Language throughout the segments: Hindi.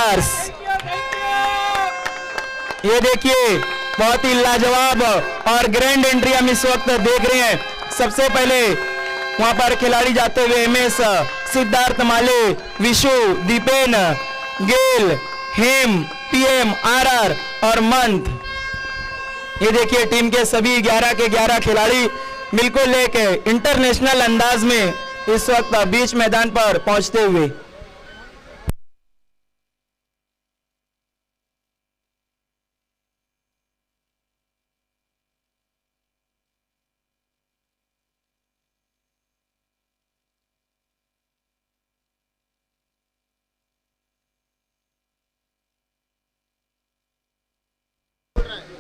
राइडर्स। ये देखिए बहुत ही लाजवाब और ग्रैंड एंट्री हम इस वक्त देख रहे हैं। सबसे पहले वहां पर खिलाड़ी जाते हुए एमएस, सिद्धार्थ माले, विशु, दीपेन, गेल, हेम, पीएम, आरआर और मंथ। ये देखिए टीम के सभी 11 के 11 खिलाड़ी बिल्कुल एक इंटरनेशनल अंदाज में इस वक्त बीच मैदान पर पहुंचते हुए।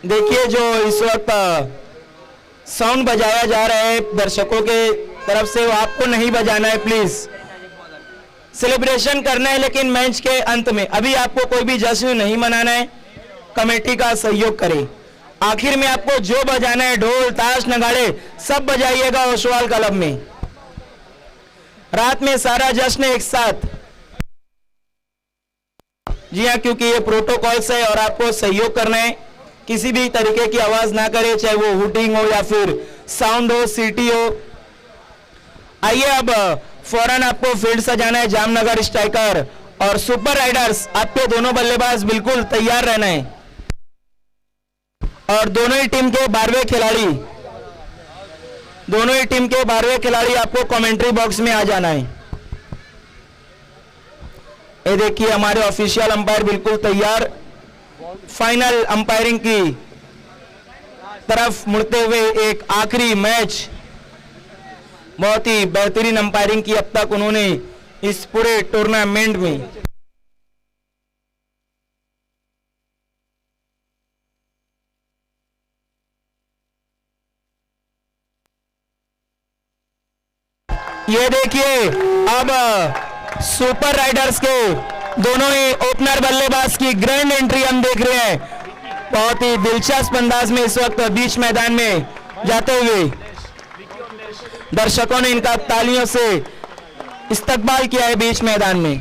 देखिए जो इस वक्त साउंड बजाया जा रहा है दर्शकों के तरफ से, वो आपको नहीं बजाना है प्लीज। सेलिब्रेशन करना है लेकिन मैच के अंत में, अभी आपको कोई भी जश्न नहीं मनाना है। कमेटी का सहयोग करें। आखिर में आपको जो बजाना है, ढोल, ताश, नगाड़े सब बजाइएगा ओसवाल क्लब में। रात में सारा जश्न एक साथ। जी हाँ, क्योंकि ये प्रोटोकॉल्स है और आपको सहयोग करना है। किसी भी तरीके की आवाज ना करे, चाहे वो हुटिंग हो या फिर साउंड हो, सीटी हो। आइए अब फौरन आपको फील्ड सजाना है। जामनगर स्ट्राइकर और सुपर राइडर्स, आपके दोनों बल्लेबाज बिल्कुल तैयार रहना है और दोनों ही टीम के 12वें खिलाड़ी आपको कमेंट्री बॉक्स में आ जाना है। ये देखिए हमारे ऑफिशियल अंपायर बिल्कुल तैयार, फाइनल अंपायरिंग की तरफ मुड़ते हुए एक आखिरी मैच। बहुत ही बेहतरीन अंपायरिंग की अब तक उन्होंने इस पूरे टूर्नामेंट में। ये देखिए अब सुपर राइडर्स के दोनों ही ओपनर बल्लेबाज की ग्रैंड एंट्री हम देख रहे हैं। बहुत ही दिलचस्प अंदाज में इस वक्त बीच मैदान में जाते हुए दर्शकों ने इनका तालियों से इस्तकबाल किया है बीच मैदान में।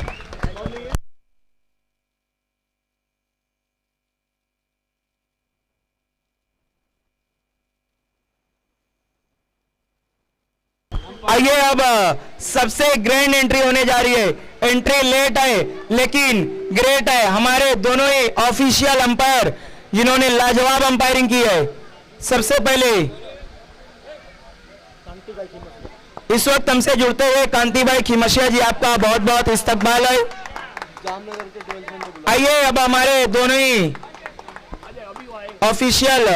आइए अब सबसे ग्रैंड एंट्री होने जा रही है। एंट्री लेट है लेकिन ग्रेट है। हमारे दोनों ही ऑफिशियल अंपायर जिन्होंने लाजवाब अंपायरिंग की है। सबसे पहले इस वक्त हमसे जुड़ते हुए कांति भाई खिमसिया जी, आपका बहुत बहुत इस्तकबाल है। आइए अब हमारे दोनों ही ऑफिशियल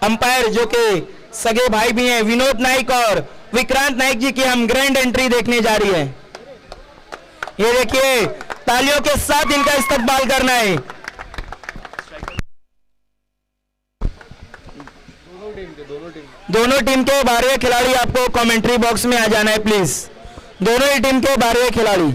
अंपायर जो कि सगे भाई भी हैं, विनोद नाइक और विक्रांत नाइक जी की हम ग्रैंड एंट्री देखने जा रही है। ये देखिए तालियों के साथ इनका इस्तकबाल करना है। दोनों टीम के 12वें खिलाड़ी आपको कमेंट्री बॉक्स में आ जाना है प्लीज। दोनों ही टीम के 12वें खिलाड़ी।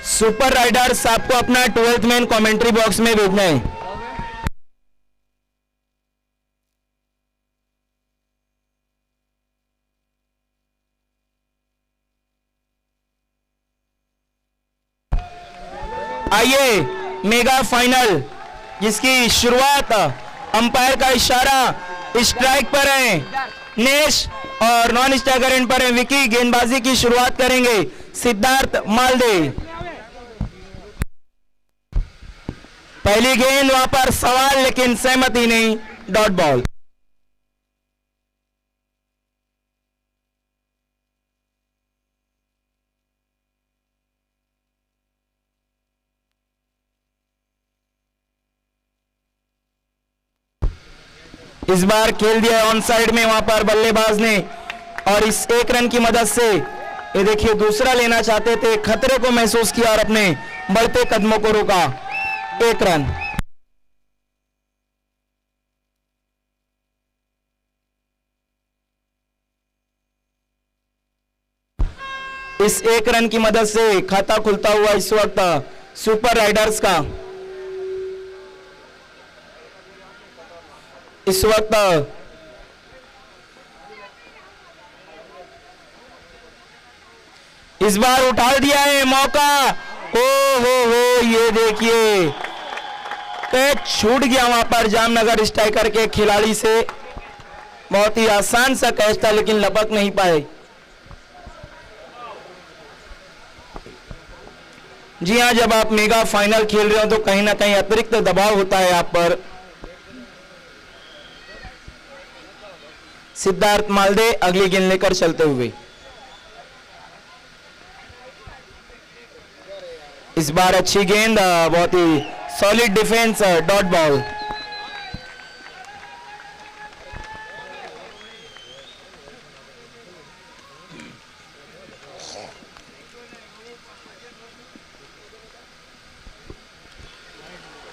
सुपर राइडर्स आपको अपना 12th मैन कमेंट्री बॉक्स में भेजना है। आइए मेगा फाइनल जिसकी शुरुआत अंपायर का इशारा स्ट्राइक पर है, नेश और नॉन स्ट्राइकर एंड पर है विकी। गेंदबाजी की शुरुआत करेंगे सिद्धार्थ मालदे। पहली गेंद वहां पर सवाल लेकिन सहमति नहीं, डॉट बॉल। इस बार खेल दिया ऑन साइड में वहां पर बल्लेबाज ने और इस एक रन की मदद से ये देखिए दूसरा लेना चाहते थे, खतरे को महसूस किया और अपने बढ़ते कदमों को रोका। 1 रन। इस एक रन की मदद से खाता खुलता हुआ इस वक्त सुपर राइडर्स का। इस वक्त इस बार उठा दिया है मौका। हो ये देखिए कैच छूट गया वहां पर जामनगर स्ट्राइकर के खिलाड़ी से। बहुत ही आसान सा कैच था लेकिन लपक नहीं पाए। जी हां, जब आप मेगा फाइनल खेल रहे हो तो कहीं ना कहीं अतिरिक्त दबाव होता है आप पर। सिद्धार्थ मालदे अगली गेंद लेकर चलते हुए। इस बार अच्छी गेंद, बहुत ही सॉलिड डिफेंस, डॉट बॉल।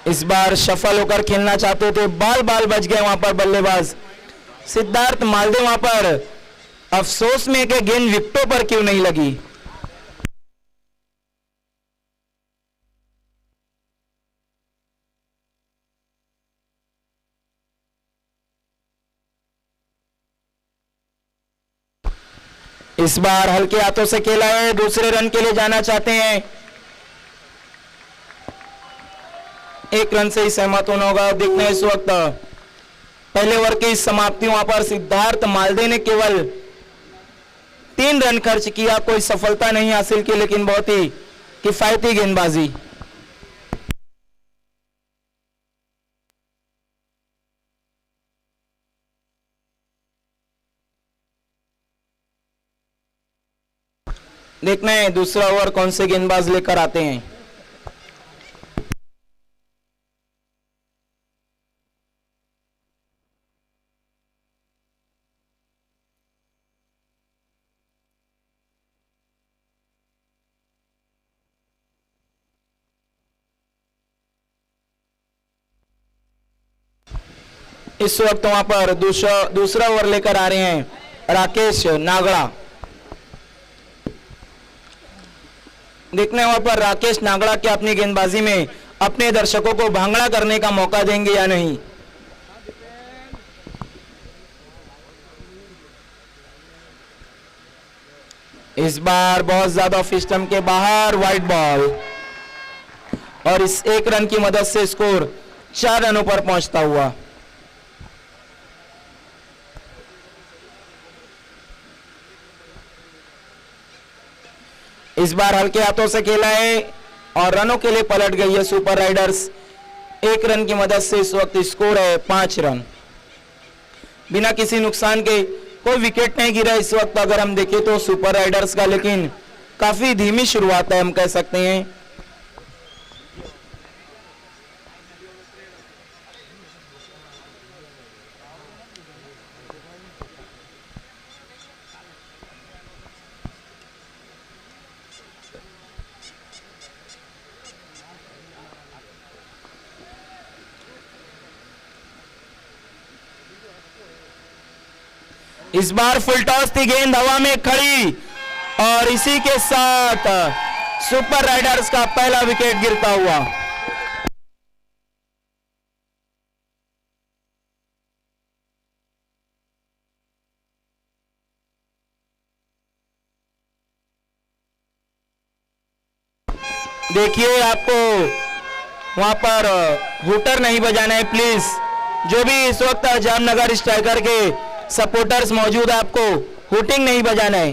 इस बार सफल होकर खेलना चाहते थे, बाल बच गए वहां पर बल्लेबाज सिद्धार्थ मालदे। वहां पर अफसोस में कि गेंद विकेटों पर क्यों नहीं लगी। इस बार हल्के हाथों से खेला है, दूसरे रन के लिए जाना चाहते हैं। एक रन से ही सहमत होना होगा। देखते हैं इस वक्त पहले ओवर की समाप्ति। वहां पर सिद्धार्थ मालदे ने केवल 3 रन खर्च किया, कोई सफलता नहीं हासिल की, लेकिन बहुत ही किफायती गेंदबाजी। देखना है दूसरा ओवर कौन से गेंदबाज लेकर आते हैं। इस वक्त वहां पर दूसरा ओवर लेकर आ रहे हैं राकेश नागड़ा। देखने वहां पर राकेश नागड़ा क्या अपनी गेंदबाजी में अपने दर्शकों को भांगड़ा करने का मौका देंगे या नहीं। इस बार बहुत ज्यादा ऑफ स्टंप के बाहर, वाइड बॉल, और इस एक रन की मदद से स्कोर 4 रनों पर पहुंचता हुआ। इस बार हल्के हाथों से खेला है और रनों के लिए पलट गई है सुपर राइडर्स। एक रन की मदद से इस वक्त स्कोर है 5 रन। बिना किसी नुकसान के कोई विकेट नहीं गिरा इस वक्त अगर हम देखें तो सुपर राइडर्स का, लेकिन काफी धीमी शुरुआत है हम कह सकते हैं। इस बार फुल टॉस थी, गेंद हवा में खड़ी और इसी के साथ सुपर राइडर्स का पहला विकेट गिरता हुआ। देखिए आपको वहां पर हूटर नहीं बजाना है प्लीज। जो भी इस वक्त जामनगर स्ट्राइकर के सपोर्टर्स मौजूद है, आपको हूटिंग नहीं बजाना है।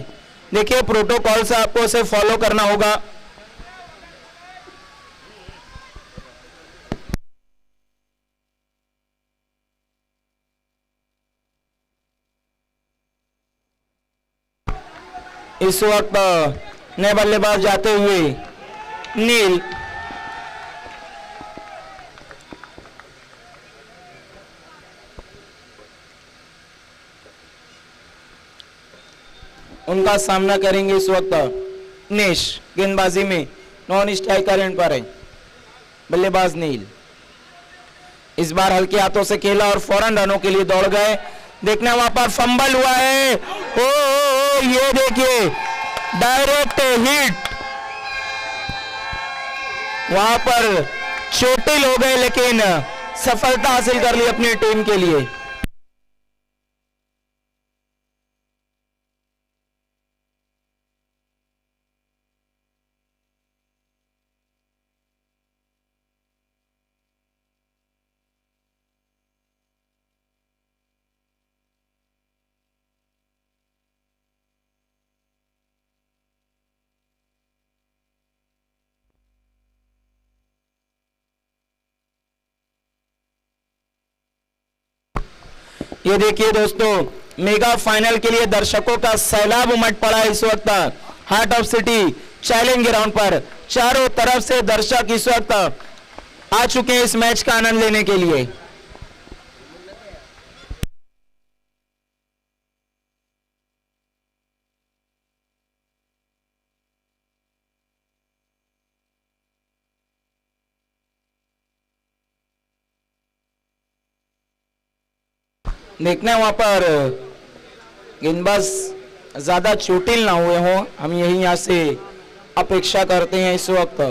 देखिए प्रोटोकॉल से आपको उसे फॉलो करना होगा। इस वक्त नए बल्लेबाज जाते हुए नील। उनका सामना करेंगे इस वक्त नेश। गेंदबाजी में नॉन स्ट्राइकर एंड पर है बल्लेबाज नील। इस बार हल्के हाथों से खेला और फौरन रनों के लिए दौड़ गए। देखना वहां पर फंबल हुआ है। ओ ये देखिए डायरेक्ट हिट, वहां पर चोटिल हो गए लेकिन सफलता हासिल कर ली अपनी टीम के लिए। ये देखिए दोस्तों, मेगा फाइनल के लिए दर्शकों का सैलाब उमड़ पड़ा है इस वक्त heart of city challenge ground पर। चारों तरफ से दर्शक इस वक्त आ चुके हैं इस मैच का आनंद लेने के लिए। देखना है वहां पर गेंदबाज ज्यादा चोटिल ना हुए हों, हम यही यहां से अपेक्षा करते हैं इस वक्त।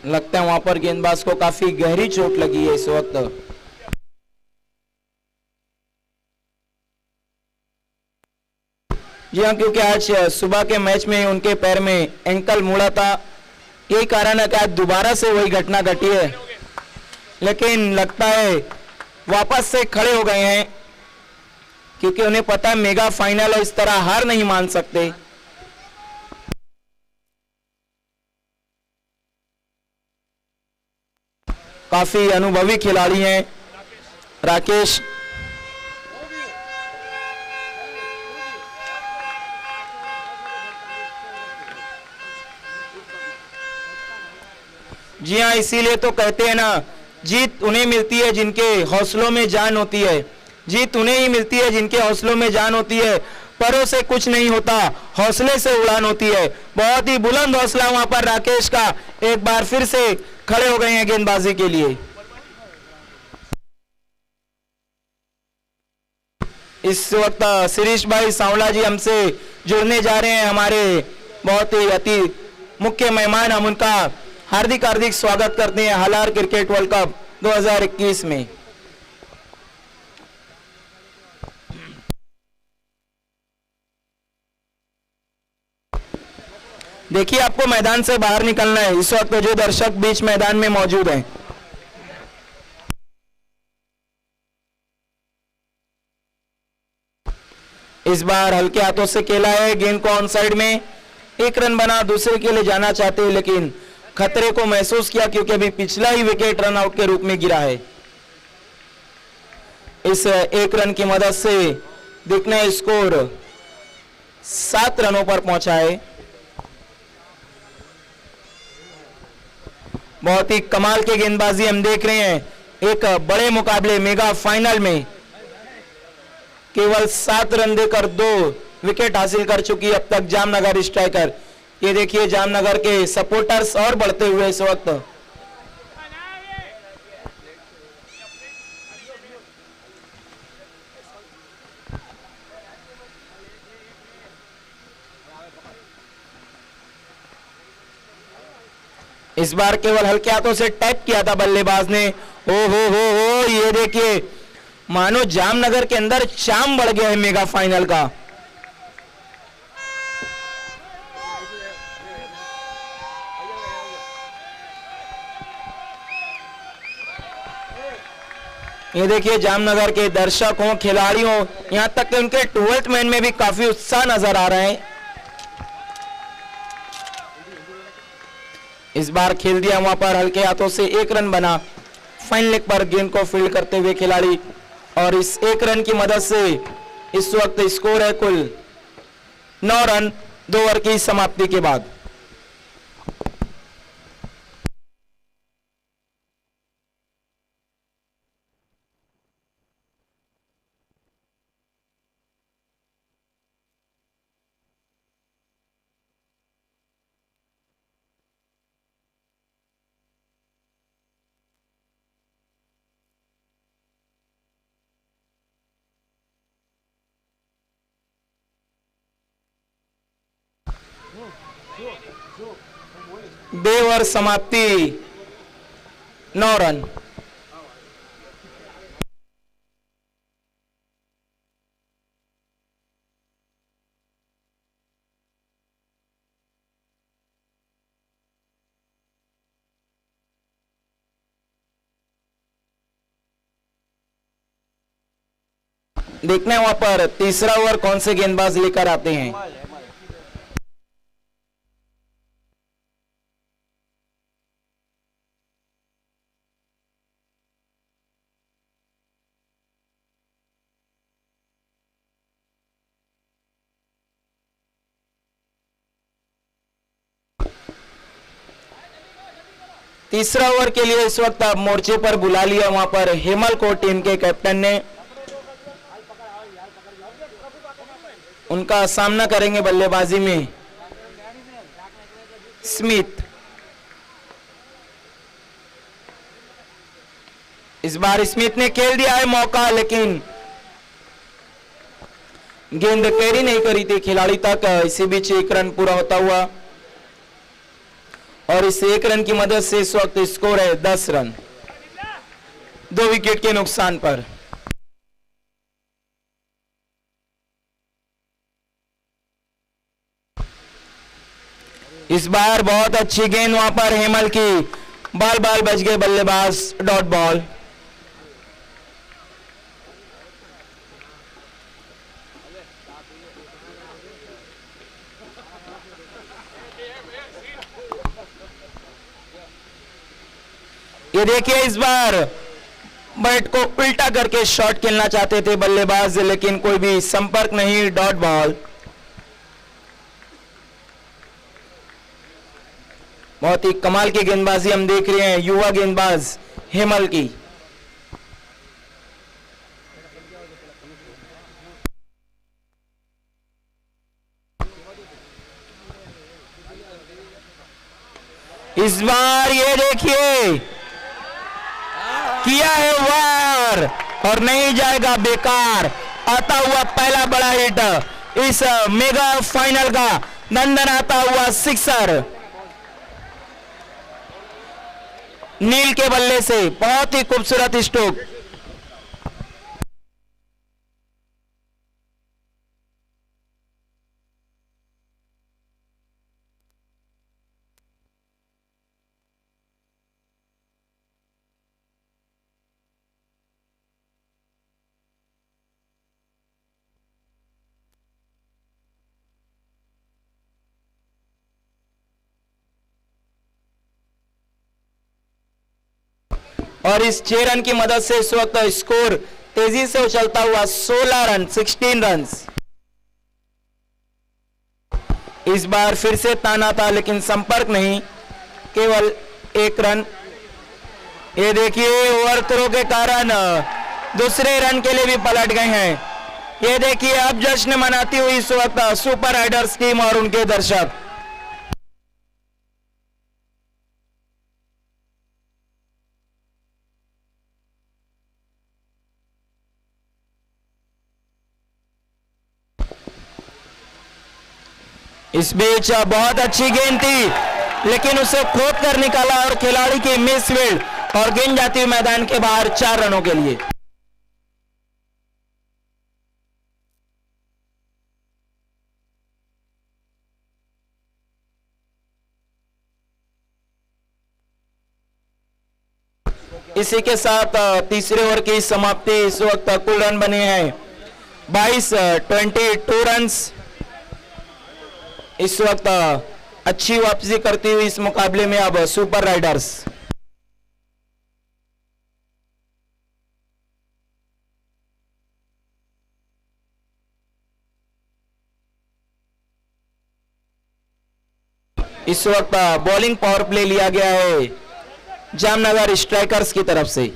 लगता है वहां पर गेंदबाज को काफी गहरी चोट लगी है इस वक्त। जी हाँ, क्योंकि आज सुबह के मैच में उनके पैर में एंकल मुड़ा था, यही कारण है कि आज दोबारा से वही घटना घटी है, लेकिन लगता है वापस से खड़े हो गए हैं क्योंकि उन्हें पता है मेगा फाइनल है, इस तरह हार नहीं मान सकते। काफी अनुभवी खिलाड़ी हैं राकेश। जी हाँ, इसीलिए तो कहते हैं ना, जीत उन्हें मिलती है जिनके हौसलों में जान होती है। जीत उन्हें ही मिलती है जिनके हौसलों में जान होती है। परों से कुछ नहीं होता, हौसले से उड़ान होती है। बहुत ही बुलंद हौसला वहां पर राकेश का। एक बार फिर से खड़े हो गए हैं गेंदबाजी के लिए। इस वक्त शिरीष भाई सांवला जी हमसे जुड़ने जा रहे हैं, हमारे बहुत ही अति मुख्य मेहमान। हम उनका हार्दिक हार्दिक स्वागत करते हैं हालार क्रिकेट वर्ल्ड कप 2021 में। देखिए, आपको मैदान से बाहर निकलना है इस वक्त जो दर्शक बीच मैदान में मौजूद हैं। इस बार हल्के हाथों से खेला है, गेंद को ऑन साइड में, एक रन बना, दूसरे के लिए जाना चाहते हैं लेकिन खतरे को महसूस किया क्योंकि अभी पिछला ही विकेट रन आउट के रूप में गिरा है। इस एक रन की मदद से देखने स्कोर 7 रनों पर पहुंचा है। बहुत ही कमाल की गेंदबाजी हम देख रहे हैं। एक बड़े मुकाबले मेगा फाइनल में केवल 7 रन देकर 2 विकेट हासिल कर चुकी अब तक जामनगर स्ट्राइकर। ये देखिए जामनगर के सपोर्टर्स और बढ़ते हुए इस वक्त। इस बार केवल हल्के हाथों से टैप किया था बल्लेबाज ने। हो, ये देखिए मानो जामनगर के अंदर चाम बढ़ गया है मेगा फाइनल का। ये देखिए जामनगर के दर्शक हों, खिलाड़ी हों, यहां तक कि उनके 12th मैन में भी काफी उत्साह नजर आ रहे हैं। इस बार खेल दिया वहां पर हल्के हाथों से, एक रन बना, फाइन लेग पर गेंद को फील्ड करते हुए खिलाड़ी, और इस एक रन की मदद से इस वक्त स्कोर है कुल 9 रन 2 ओवर की समाप्ति के बाद। 2 ओवर समाप्ति 9 रन। देखना है वहां पर तीसरा ओवर कौन से गेंदबाज लेकर आते हैं। तीसरा ओवर के लिए इस वक्त आप मोर्चे पर बुला लिया वहां पर हेमल को टीम के कैप्टन ने। उनका सामना करेंगे बल्लेबाजी में स्मिथ। इस बार स्मिथ ने खेल दिया है मौका, लेकिन गेंद कैरी नहीं करी थी खिलाड़ी तक। इसी बीच 1 रन पूरा होता हुआ और इस 1 रन की मदद से इस वक्त स्कोर है 10 रन 2 विकेट के नुकसान पर। इस बार बहुत अच्छी गेंद वहां पर हेमल की, बाल बाल बच गए बल्लेबाज, डॉट बॉल। ये देखिए इस बार बैट को उल्टा करके शॉट खेलना चाहते थे बल्लेबाज, लेकिन कोई भी संपर्क नहीं, डॉट बॉल। बहुत ही कमाल की गेंदबाजी हम देख रहे हैं युवा गेंदबाज हेमल की। इस बार ये देखिए किया है वार और नहीं जाएगा बेकार। आता हुआ पहला बड़ा हिट इस मेगा फाइनल का, नंदन आता हुआ सिक्सर नील के बल्ले से, बहुत ही खूबसूरत स्ट्रोक। और इस 6 रन की मदद से इस वक्त स्कोर तेजी से उछलता हुआ 16 रन 16 रन। इस बार फिर से ताना था लेकिन संपर्क नहीं, केवल 1 रन। ये देखिए ओवर थ्रो के कारण दूसरे रन के लिए भी पलट गए हैं। ये देखिए अब जश्न मनाती हुई इस वक्त सुपर राइडर्स टीम और उनके दर्शक। इस बीच बहुत अच्छी गेंद थी लेकिन उसे खोद कर निकाला और खिलाड़ी की मिस फील्ड और गेंद जाती हुई मैदान के बाहर 4 रनों के लिए। इसी के साथ तीसरे ओवर की समाप्ति। इस वक्त कुल रन बने हैं 22 रन। इस वक्त अच्छी वापसी करती हुई इस मुकाबले में अब सुपर राइडर्स। इस वक्त बॉलिंग पावर प्ले लिया गया है जामनगर स्ट्राइकर्स की तरफ से।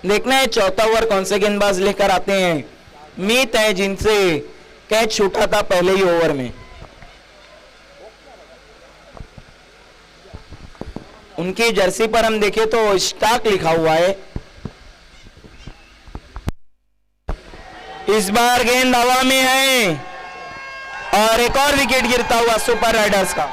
देखना है चौथा ओवर कौन से गेंदबाज लेकर आते हैं। मीत है जिनसे कैच छूटा था पहले ही ओवर में। उनकी जर्सी पर हम देखें तो स्टाक लिखा हुआ है। इस बार गेंद हवा में है और एक और विकेट गिरता हुआ सुपर राइडर्स का।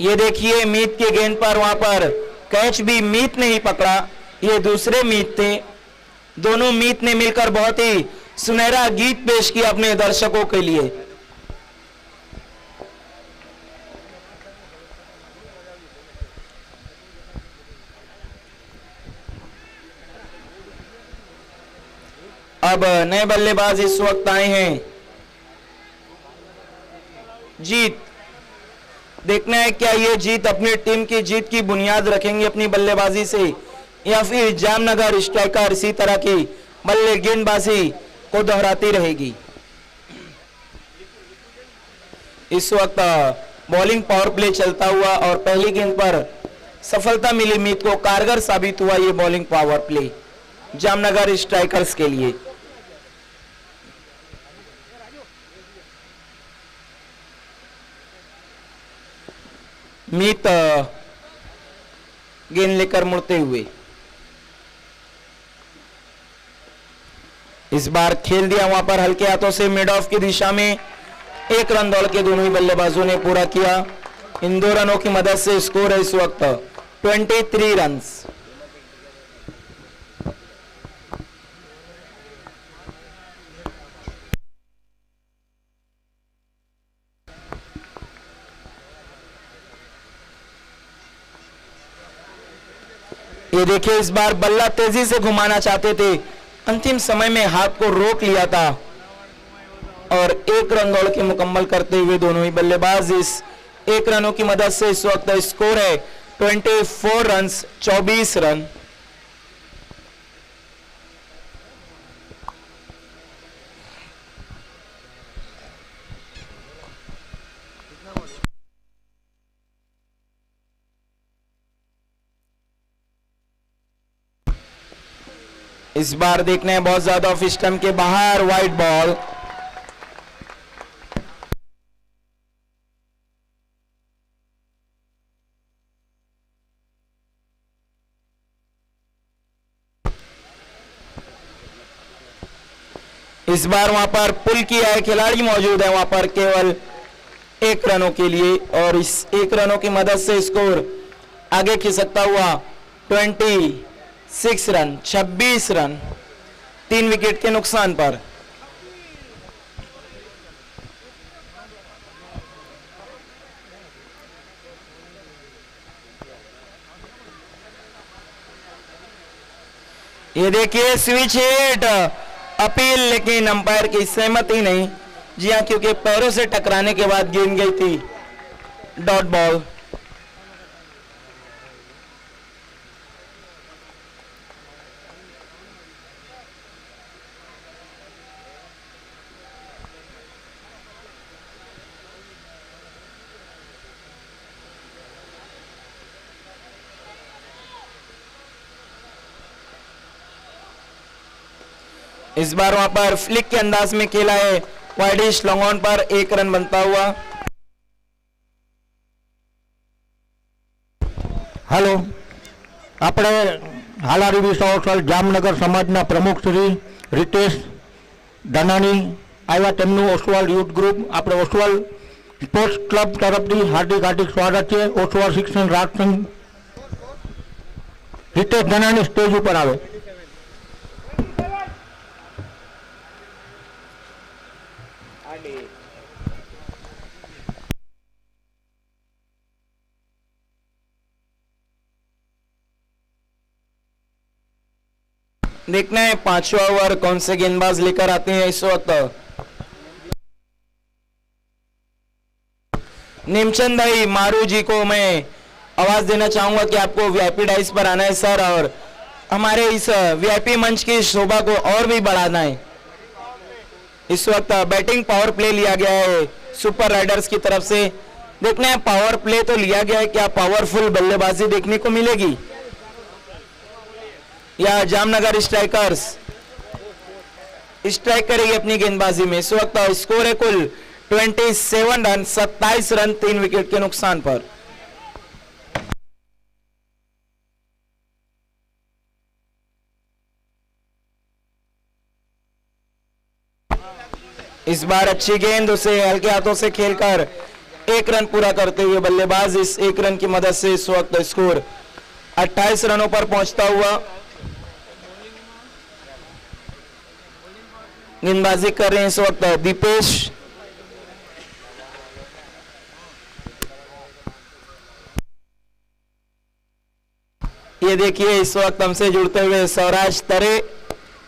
ये देखिए मीत के गेंद पर वहां पर कैच भी मीत ने ही पकड़ा। ये दूसरे मीत थे। दोनों मीत ने मिलकर बहुत ही सुनहरा गीत पेश किया अपने दर्शकों के लिए। अब नए बल्लेबाज इस वक्त आए हैं। जीत, देखना है क्या ये जीत अपनी टीम की जीत की बुनियाद रखेंगे अपनी बल्लेबाजी से, या फिर जामनगर स्ट्राइकर इसी तरह की बल्ले गेंदबाजी को दोहराती रहेगी। इस वक्त बॉलिंग पावर प्ले चलता हुआ और पहली गेंद पर सफलता मिली मीत को। कारगर साबित हुआ ये bowling power play Jamnagar strikers के लिए। मीत गेंद लेकर मुड़ते हुए इस बार खेल दिया वहां पर हल्के हाथों से मिड ऑफ की दिशा में। एक रन दौड़ के दोनों ही बल्लेबाजों ने पूरा किया। इन 2 रनों की मदद से स्कोर है इस वक्त 23 रन्स। ये देखिए इस बार बल्ला तेजी से घुमाना चाहते थे, अंतिम समय में हाथ को रोक लिया था और 1 रन दौड़ के मुकम्मल करते हुए दोनों ही बल्लेबाज इस 1 रनों की मदद से इस वक्त स्कोर है 24 रन 24 रन। इस बार देखने हैं बहुत ज्यादा ऑफ स्टंप के बाहर वाइड बॉल। इस बार वहां पर पुल किया है, खिलाड़ी मौजूद है वहां पर केवल 1 रनों के लिए और इस 1 रनों की मदद से स्कोर आगे खिसकता हुआ 26 रन 26 रन 3 विकेट के नुकसान पर। ये देखिए स्विच हिट अपील, लेकिन अंपायर की सहमति नहीं। जी हाँ, क्योंकि पैरों से टकराने के बाद गेंद गई थी डॉट बॉल। इस बार वहां पर फ्लिक के अंदाज में खेला है, वाइडिश लॉन्ग ऑन पर 1 रन बनता हुआ। हेलो, આપણે હાલારી વિસાવસલ જામનગર સમાજના પ્રમુખ શ્રી રીતેશ ધાનાણી આવ્યા, તેમનું ઓસવાલ યુથ ગ્રુપ આપણે ઓસવાલ સ્પોર્ટ્સ ક્લબ તરફથી હાર્દિક હાર્દિક સ્વાગત છે। ઓસવાલ શિક્ષણ રાજ સંઘ રીતેશ ધાનાણી સ્ટેજ ઉપર આવે। देखना है पांचवा ओवर कौन से गेंदबाज लेकर आते हैं इस वक्त। नेमचंद भाई मारू जी को मैं आवाज देना चाहूंगा कि आपको वीआईपी डाइस पर आना है सर, और हमारे इस वीआईपी मंच की शोभा को और भी बढ़ाना है। इस वक्त बैटिंग पावर प्ले लिया गया है सुपर राइडर्स की तरफ से। देखना है पावर प्ले तो लिया गया है, क्या पावरफुल बल्लेबाजी देखने को मिलेगी या जामनगर स्ट्राइकर्स स्ट्राइक करेगी अपनी गेंदबाजी में। इस वक्त स्कोर है कुल 27 रन, 27 रन 3 विकेट के नुकसान पर। इस बार अच्छी गेंद उसे हल्के हाथों से खेलकर 1 रन पूरा करते हुए बल्लेबाज इस 1 रन की मदद से इस वक्त स्कोर 28 रनों पर पहुंचता हुआ गेंदबाजी कर रहे हैं इस वक्त दीपेश। ये देखिए इस वक्त हमसे जुड़ते हुए स्वराज तरे,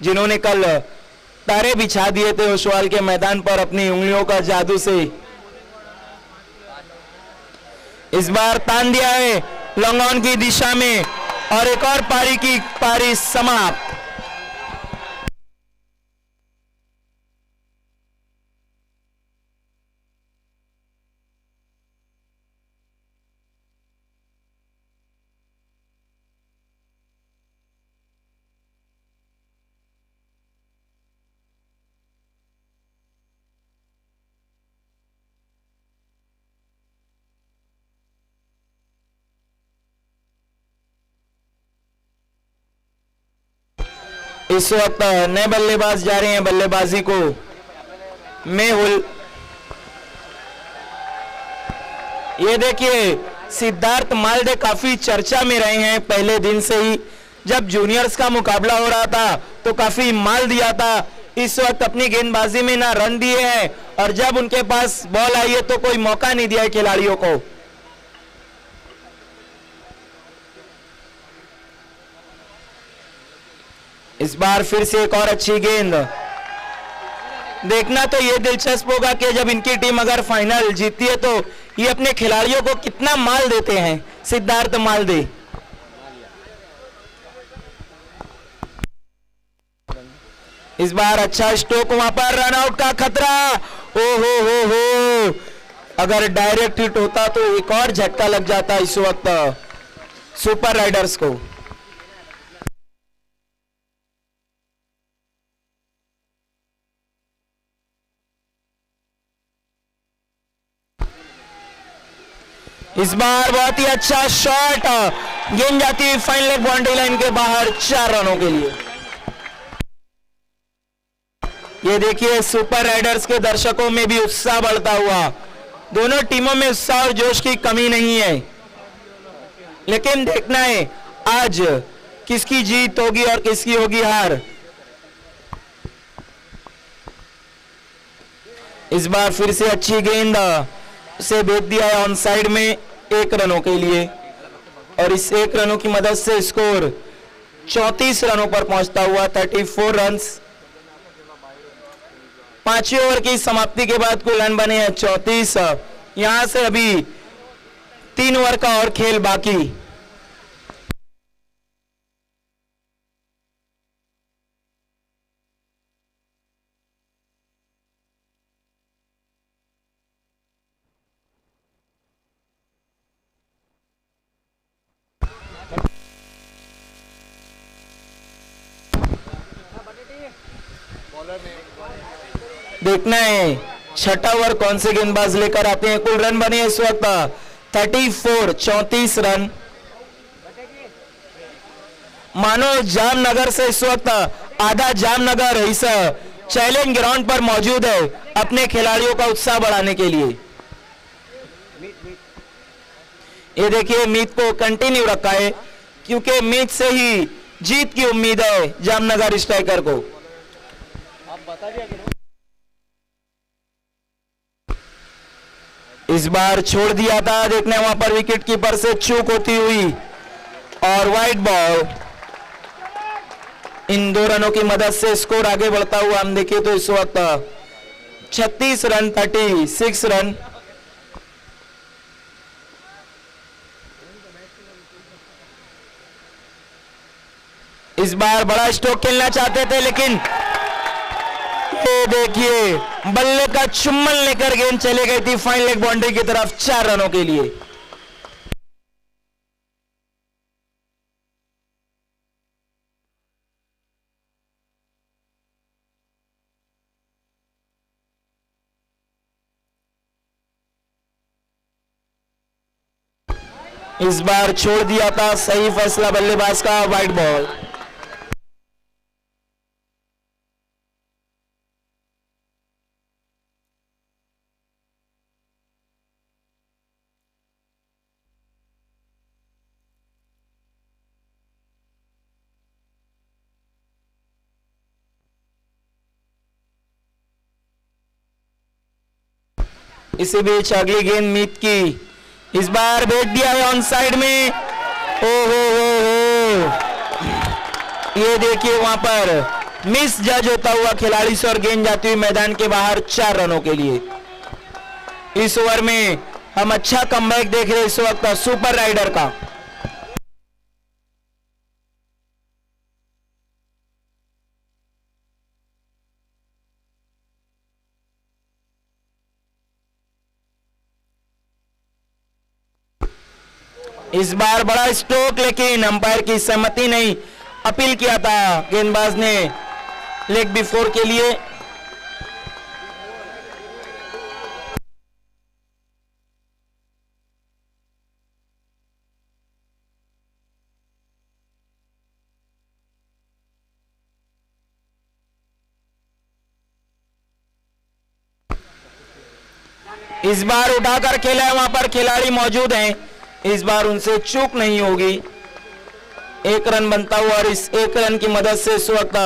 जिन्होंने कल तारे बिछा दिए थे ओशवाल के मैदान पर अपनी उंगलियों का जादू से। इस बार तान दिया है लॉन्ग ऑन की दिशा में और एक और पारी समाप्त। इस वक्त नए बल्लेबाज जा रहे हैं बल्लेबाजी को मेहुल। ये देखिए सिद्धार्थ मालदे काफी चर्चा में रहे हैं पहले दिन से ही। जब जूनियर्स का मुकाबला हो रहा था तो काफी माल दिया था। इस वक्त अपनी गेंदबाजी में ना रन दिए हैं और जब उनके पास बॉल आई है तो कोई मौका नहीं दिया है खिलाड़ियों को। इस बार फिर से एक और अच्छी गेंद। देखना तो ये दिलचस्प होगा कि जब इनकी टीम अगर फाइनल जीतती है तो ये अपने खिलाड़ियों को कितना माल देते हैं सिद्धार्थ मालदे। इस बार अच्छा स्ट्रोक, वहां पर रन आउट का खतरा। ओ हो, अगर डायरेक्ट हिट होता तो एक और झटका लग जाता इस वक्त सुपर राइडर्स को। इस बार बहुत ही अच्छा शॉट, गेंद जाती हुई फाइन लेग बाउंड्री लाइन के बाहर 4 रनों के लिए। ये देखिए सुपर राइडर्स के दर्शकों में भी उत्साह बढ़ता हुआ। दोनों टीमों में उत्साह और जोश की कमी नहीं है, लेकिन देखना है आज किसकी जीत होगी और किसकी होगी हार। इस बार फिर से अच्छी गेंद से भेज दिया है ऑन साइड में 1 रनों के लिए और इस 1 रनों की मदद से स्कोर 34 रनों पर पहुंचता हुआ 34 रन्स। 5वें ओवर की समाप्ति के बाद कुल रन बने हैं 34। यहां से अभी 3 ओवर का और खेल बाकी। देखना है 6ठा ओवर कौन से गेंदबाज लेकर आते हैं। कुल रन बने इस वक्त 34 रन। मानो जामनगर से इस वक्त आधा जामनगर इस चैलेंज ग्राउंड पर मौजूद है अपने खिलाड़ियों का उत्साह बढ़ाने के लिए। ये देखिए मीत को कंटिन्यू रखा है क्योंकि मीत से ही जीत की उम्मीद है जामनगर स्ट्राइकर को। इस बार छोड़ दिया था, देखने वहां पर विकेट कीपर से चूक होती हुई और वाइड बॉल। इन 2 रनों की मदद से स्कोर आगे बढ़ता हुआ हम देखें तो इस वक्त 36 रन, 36 रन। इस बार बड़ा स्ट्रोक खेलना चाहते थे, लेकिन ये देखिए बल्ले का चुम्बन लेकर गेंद चली गई थी फाइन लेग बाउंड्री की तरफ 4 रनों के लिए। इस बार छोड़ दिया था, सही फैसला बल्लेबाज का, वाइड बॉल। इसी बीच अगली गेंद मीत की, इस बार भेज दिया है ऑन साइड में। ओ हो, ये देखिए वहां पर मिस जज होता हुआ खिलाड़ी से और गेंद जाती हुई मैदान के बाहर 4 रनों के लिए। इस ओवर में हम अच्छा कमबैक देख रहे हैं इस वक्त सुपर राइडर का। इस बार बड़ा स्ट्रोक, लेकिन अंपायर की सहमति नहीं, अपील किया था गेंदबाज ने लेग बिफोर के लिए। इस बार उठाकर खेला है, वहां पर खिलाड़ी मौजूद हैं, इस बार उनसे चूक नहीं होगी। 1 रन बनता हुआ और इस 1 रन की मदद से इस वक्त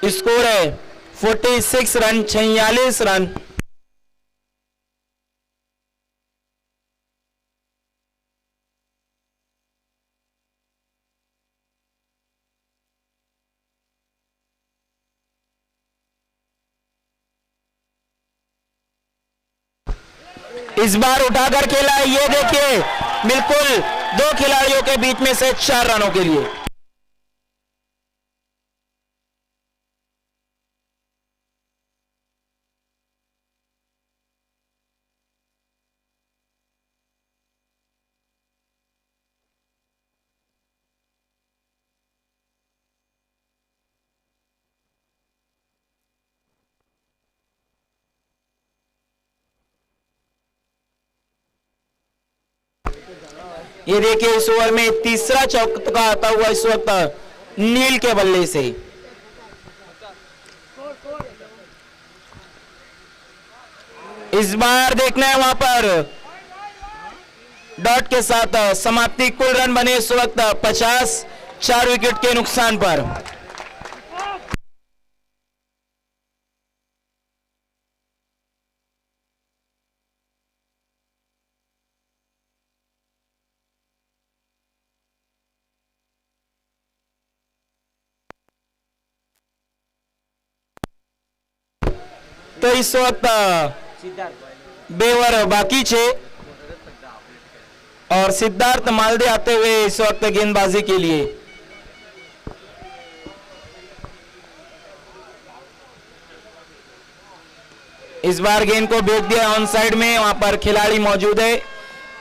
स्कोर है 46 रन, 46 रन। इस बार उठाकर खेला है, ये देखिए बिल्कुल 2 खिलाड़ियों के बीच में से 4 रनों के लिए। ये देखिए इस ओवर में तीसरा चौका आता हुआ इस वक्त नील के बल्ले से। इस बार देखना है वहां पर डॉट के साथ समाप्ति। कुल रन बने इस वक्त 50, 4 विकेट के नुकसान पर। तो इस वक्त 2 ओवर बाकी छे और सिद्धार्थ मालदे आते हुए इस वक्त गेंदबाजी के लिए। इस बार गेंद को भेज दिया ऑन साइड में, वहां पर खिलाड़ी मौजूद है,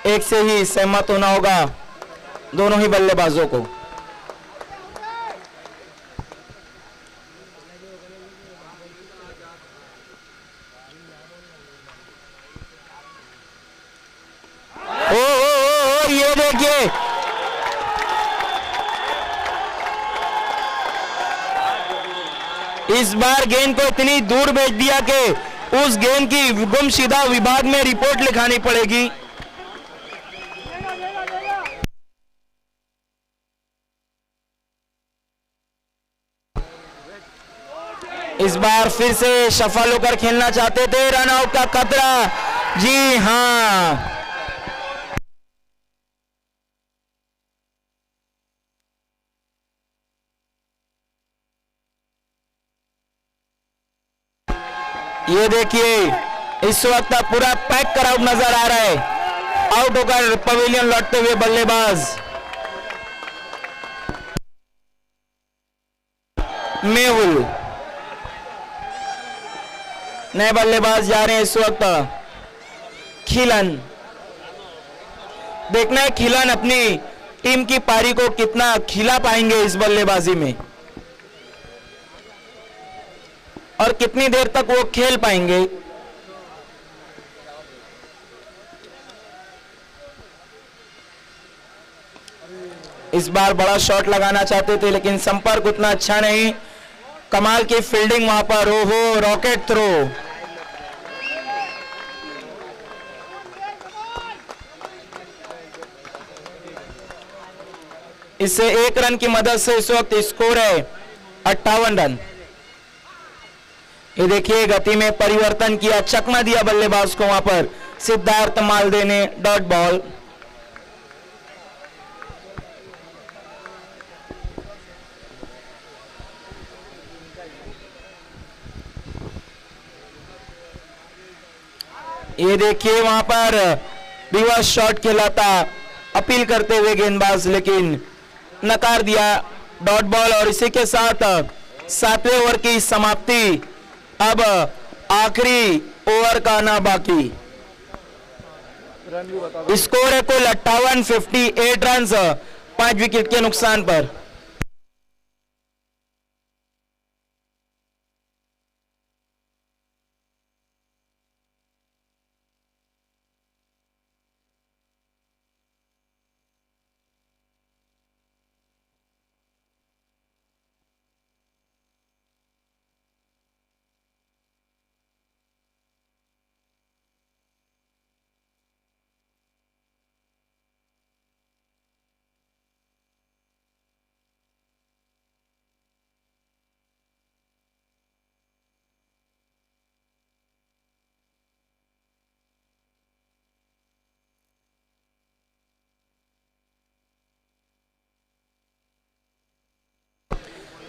एक से ही सहमत होना होगा दोनों ही बल्लेबाजों को। ये देखिए इस बार गेंद को इतनी दूर भेज दिया कि उस गेंद की गुमशुदा विभाग में रिपोर्ट लिखानी पड़ेगी। इस बार फिर से सफल होकर खेलना चाहते थे, रन आउट का खतरा। जी हां, ये देखिए इस वक्त पूरा पैक क्राउड नजर आ रहा है। आउट होकर पवेलियन लौटते हुए बल्लेबाज मेहुल। नए बल्लेबाज जा रहे हैं इस वक्त खिलन। देखना है खिलन अपनी टीम की पारी को कितना खिला पाएंगे इस बल्लेबाजी में और कितनी देर तक वो खेल पाएंगे। इस बार बड़ा शॉट लगाना चाहते थे लेकिन संपर्क उतना अच्छा नहीं। कमाल की फील्डिंग वहां पर। ओहो, रॉकेट थ्रो। इससे 1 रन की मदद से इस वक्त स्कोर है 58 रन। ये देखिए गति में परिवर्तन किया, चकमा दिया बल्लेबाज को वहां पर सिद्धार्थ मालदे ने डॉट बॉल। ये देखिए वहां पर रिवर्स शॉट खेला था अपील करते हुए गेंदबाज, लेकिन नकार दिया डॉट बॉल। और इसी के साथ 7वें ओवर की समाप्ति। अब आखिरी ओवर का आना बाकी। स्कोर है कुल 58 रन 5 विकेट के नुकसान पर।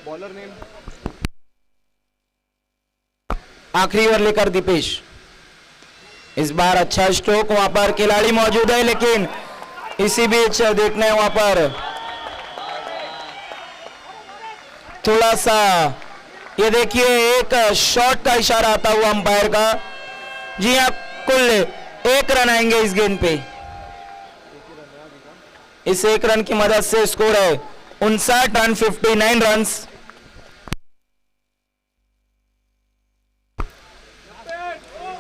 बॉलर नेम आखिरी ओवर लेकर दीपेश। इस बार अच्छा स्ट्रोक, वहां पर खिलाड़ी मौजूद है लेकिन इसी बीच देखना है वहां पर थोड़ा सा। ये देखिए एक शॉट का इशारा आता हुआ अंपायर का। जी हां, कुल 1 रन आएंगे इस गेंद पे। इस 1 रन की मदद से स्कोर है 59 रन 59 रन।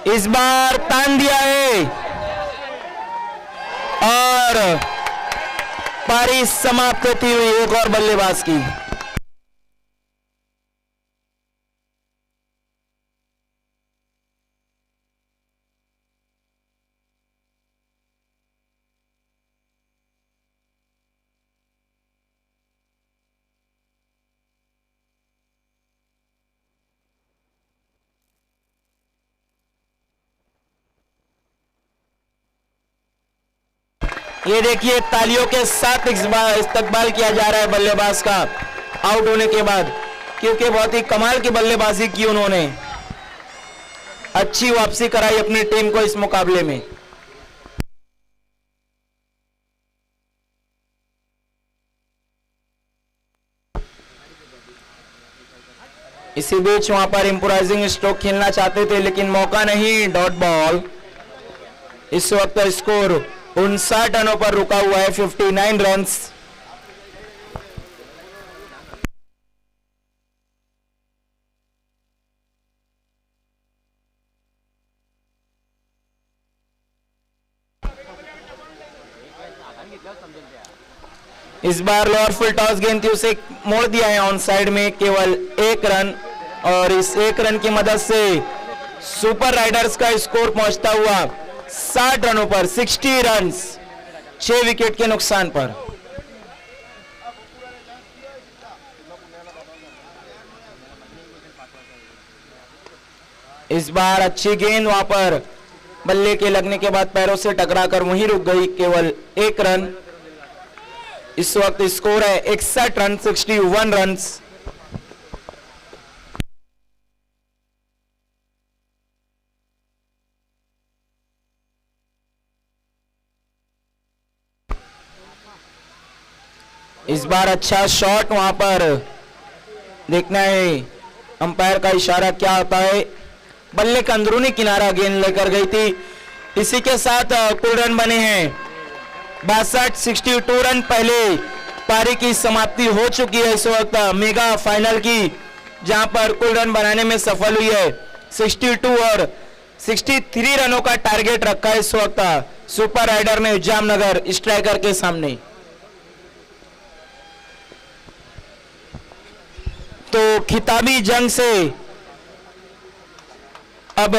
इस बार तान दिया है और पारी समाप्त होती हुई एक और बल्लेबाज की। ये देखिए तालियों के साथ इस्तकबाल किया जा रहा है बल्लेबाज का आउट होने के बाद, क्योंकि बहुत ही कमाल की बल्लेबाजी की उन्होंने। अच्छी वापसी कराई अपनी टीम को इस मुकाबले में। इसी बीच वहां पर इंप्रोवाइजिंग स्ट्रोक खेलना चाहते थे लेकिन मौका नहीं, डॉट बॉल। इस वक्त स्कोर 59 रनों पर रुका हुआ है, 59 रन। इस बार लोअर फुल टॉस गेंद थी, उसे मोड़ दिया है ऑन साइड में, केवल 1 रन। और इस 1 रन की मदद से सुपर राइडर्स का स्कोर पहुंचता हुआ 60 रनों पर, 60 रन 6 विकेट के नुकसान पर। इस बार अच्छी गेंद वहां पर बल्ले के लगने के बाद पैरों से टकराकर वहीं रुक गई, केवल 1 रन। इस वक्त स्कोर है 61 रन 61 रन। इस बार अच्छा शॉट, वहां पर देखना है अंपायर का इशारा क्या होता है। बल्ले का अंदरूनी किनारा गेंद लेकर गई थी। इसी के साथ कुल रन बने हैं 62 रन। पहले पारी की समाप्ति हो चुकी है इस वक्त मेगा फाइनल की, जहां पर कुल रन बनाने में सफल हुई है 62 और 63 रनों का टारगेट रखा है इस वक्त सुपर राइडर ने जामनगर स्ट्राइकर के सामने। तो खिताबी जंग से अब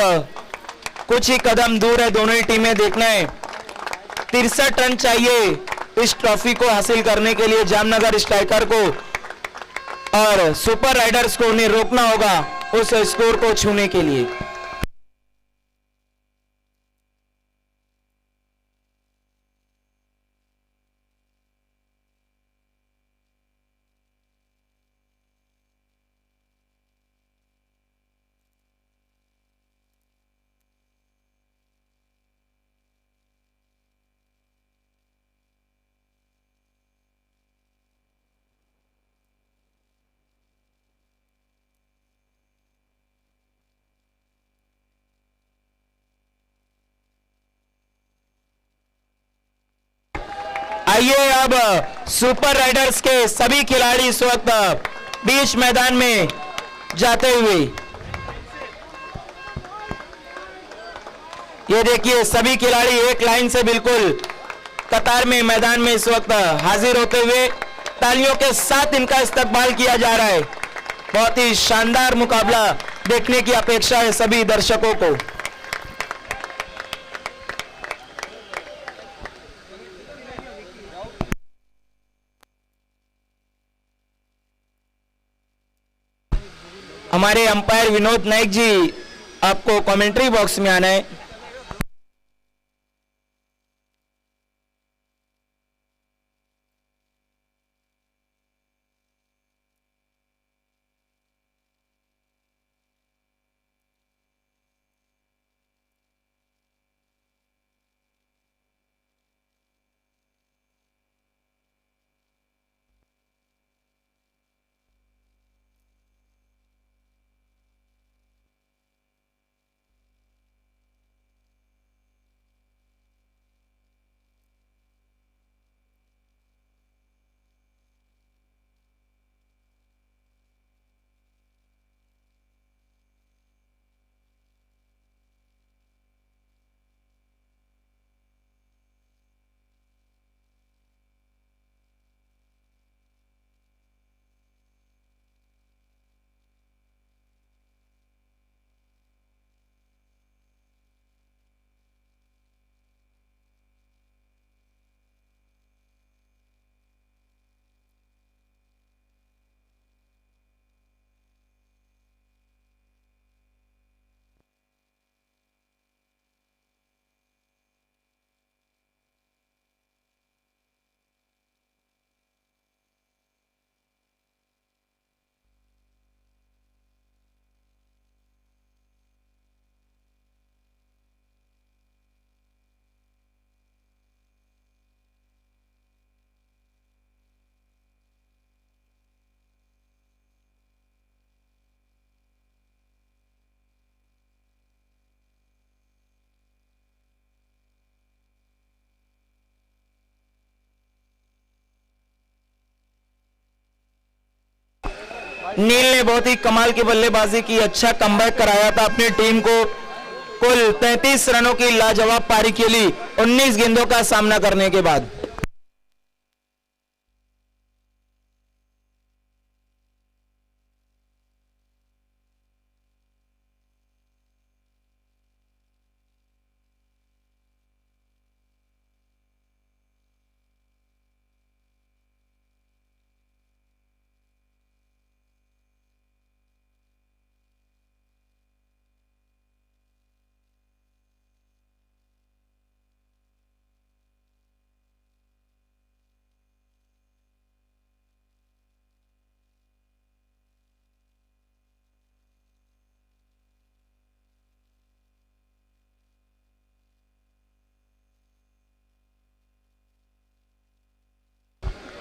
कुछ ही कदम दूर है दोनों ही टीमें। देखना है 63 रन चाहिए इस ट्रॉफी को हासिल करने के लिए जामनगर स्ट्राइकर को, और सुपर राइडर्स को उन्हें रोकना होगा उस स्कोर को छूने के लिए। आइए अब सुपर राइडर्स के सभी खिलाड़ी इस वक्त बीच मैदान में जाते हुए, ये देखिए सभी खिलाड़ी एक लाइन से बिल्कुल कतार में मैदान में इस वक्त हाजिर होते हुए तालियों के साथ इनका इस्तकबाल किया जा रहा है। बहुत ही शानदार मुकाबला देखने की अपेक्षा है सभी दर्शकों को। हमारे अंपायर विनोद नाइक जी, आपको कमेंट्री बॉक्स में आना है। नील ने बहुत ही कमाल की बल्लेबाजी की, अच्छा कमबैक कराया था अपनी टीम को। कुल 33 रनों की लाजवाब पारी खेली 19 गेंदों का सामना करने के बाद।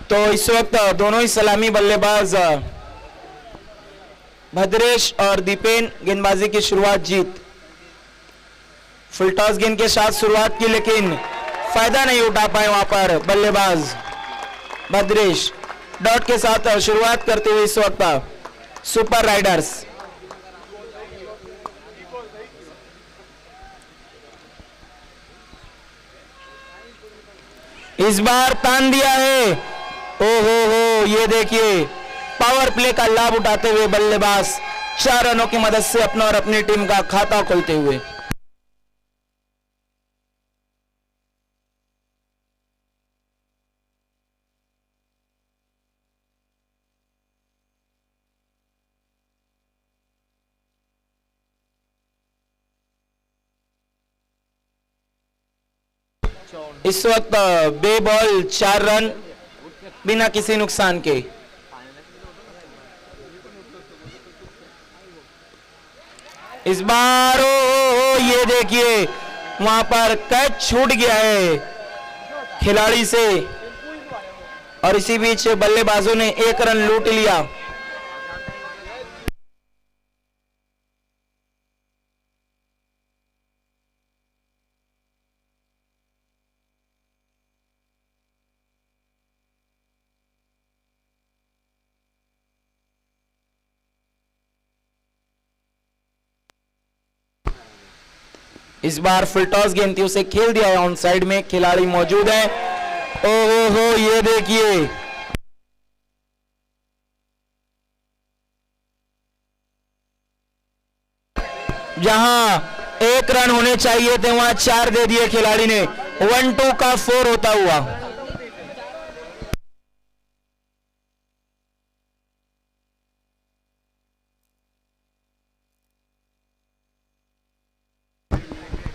तो इस वक्त दोनों ही सलामी बल्लेबाज भद्रेश और दीपेन गेंदबाजी की शुरुआत जीत। फुल टॉस गेंद के साथ शुरुआत की लेकिन फायदा नहीं उठा पाए वहां पर बल्लेबाज भद्रेश। डॉट के साथ शुरुआत करते हुए इस वक्त सुपर राइडर्स। इस बार तान दिया है। हो ये देखिए पावर प्ले का लाभ उठाते हुए बल्लेबाज 4 रनों की मदद से अपना और अपनी टीम का खाता खोलते हुए। इस वक्त बे बॉल 4 रन बिना किसी नुकसान के। इस बार ये देखिए वहां पर कैच छूट गया है खिलाड़ी से और इसी बीच बल्लेबाजों ने 1 रन लूट लिया। इस बार फुल टॉस गेंद थी, उसे खेल दिया है ऑन साइड में, खिलाड़ी मौजूद है। ओहो ये देखिए जहां 1 रन होने चाहिए थे वहां 4 दे दिए खिलाड़ी ने। 1-2 का 4 होता हुआ।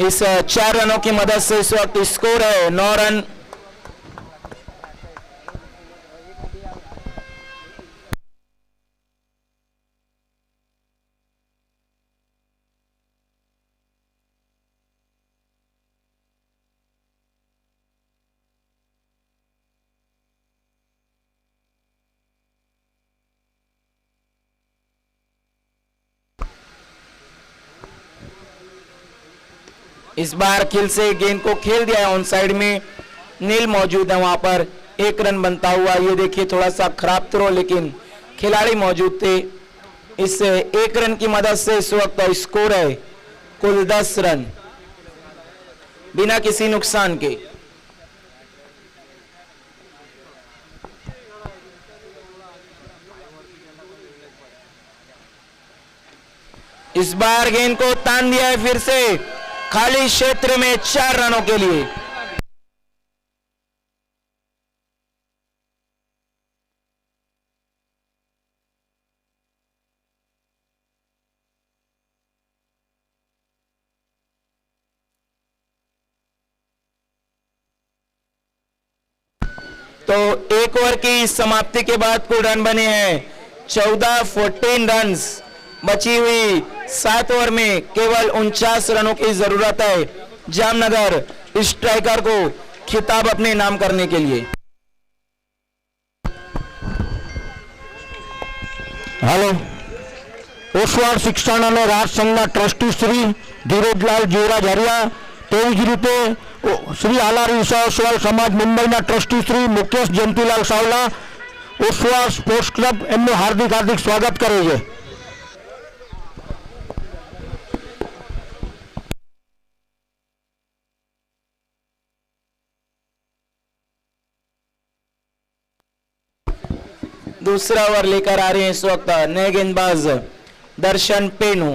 इस 4 रनों की मदद से इस वक्त स्कोर है 9 रन। इस बार खिल से गेंद को खेल दिया है ऑन साइड में, नील मौजूद है वहां पर। 1 रन बनता हुआ। ये देखिए थोड़ा सा खराब थ्रो लेकिन खिलाड़ी मौजूद थे। इस 1 रन की मदद से इस वक्त स्कोर है कुल 10 रन बिना किसी नुकसान के। इस बार गेंद को तान दिया है फिर से खाली क्षेत्र में 4 रनों के लिए। तो 1 ओवर की समाप्ति के बाद कुल रन बने हैं 14 रन्स। बची हुई 7 ओवर में केवल 49 रनों की जरूरत है जामनगर स्ट्राइकर को खिताब अपने नाम करने के लिए। હાલો ઓસવાડ શિક્ષણ અને રાજ સંઘના ટ્રસ્ટી શ્રી ધીરજલાલ જીવરાજ હરિયા, તેવી જ રીતે શ્રી આલારી ઓસવાડ સમાજ મુંબઈના trustee Shri Mukesh Jayantilal Savla Oswal sports club એમનું હાર્દિક હાર્દિક સ્વાગત કરે છે। दूसरा ओवर लेकर आ रहे हैं इस वक्त नए गेंदबाज दर्शन पेनू।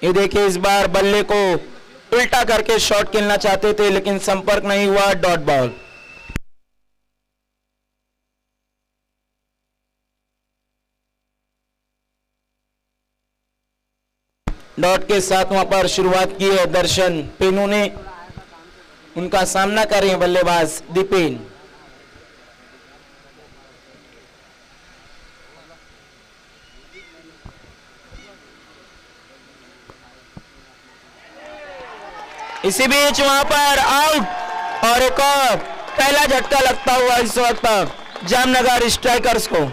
ये देखिए इस बार बल्ले को उल्टा करके शॉट खेलना चाहते थे लेकिन संपर्क नहीं हुआ। Dot ball. डॉट के साथ वहां पर शुरुआत की है दर्शन पेनू ने। उनका सामना कर रहे हैं बल्लेबाज दीपेन। इसी बीच वहां पर आउट और एक और पहला झटका लगता हुआ इस वक्त जामनगर स्ट्राइकर्स को।